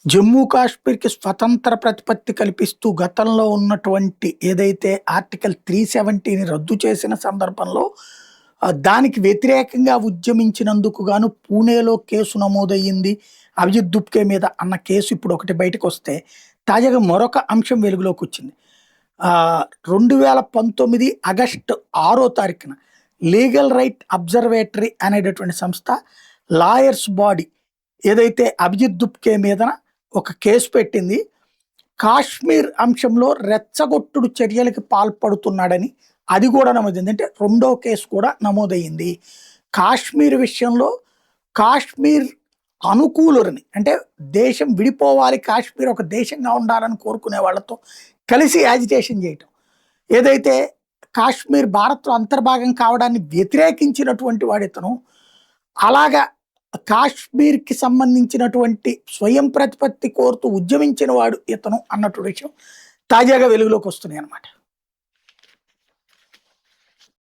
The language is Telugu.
జమ్మూ కాశ్మీర్‌కి స్వతంత్ర ప్రతిపత్తి కల్పిస్తూ గతంలో ఉన్నటువంటి ఏదైతే ఆర్టికల్ 370ని రద్దు చేసిన సందర్భంలో దానికి వ్యతిరేకంగా ఉద్యమించినందుకు గాను పూణేలో కేసు నమోదయ్యింది. అభిజిత్ దుప్కే మీద అన్న కేసు ఇప్పుడు ఒకటి బయటకొస్తే, తాజాగా మరొక అంశం వెలుగులోకొచ్చింది. 2019 ఆగస్టు 6వ తారీఖున లీగల్ రైట్ అబ్జర్వేటరీ అనేటటువంటి సంస్థ, లాయర్స్ బాడీ ఏదైతే అభిజిత్ దుప్కే మీదన ఒక కేసు పెట్టింది. కాశ్మీర్ అంశంలో రెచ్చగొట్టుడు చర్యలకు పాల్పడుతున్నాడని అది కూడా నమోదైంది. అంటే రెండో కేసు కూడా నమోదయ్యింది. కాశ్మీర్ విషయంలో కాశ్మీర్ అనుకూలురని, అంటే దేశం విడిపోవాలి, కాశ్మీర్ ఒక దేశంగా ఉండాలని కోరుకునే వాళ్ళతో కలిసి యాజిటేషన్ చేయటం, ఏదైతే కాశ్మీర్ భారత్లో అంతర్భాగం కావడాన్ని వ్యతిరేకించినటువంటి వాడితను, అలాగా కాశ్మీర్‌కి సంబంధించినటువంటి స్వయం ప్రతిపత్తి కోరుతూ ఉద్యమించిన వాడు ఇతను అన్నటువంటి విషయం తాజాగా వెలుగులోకి వస్తున్నాయి అన్నమాట.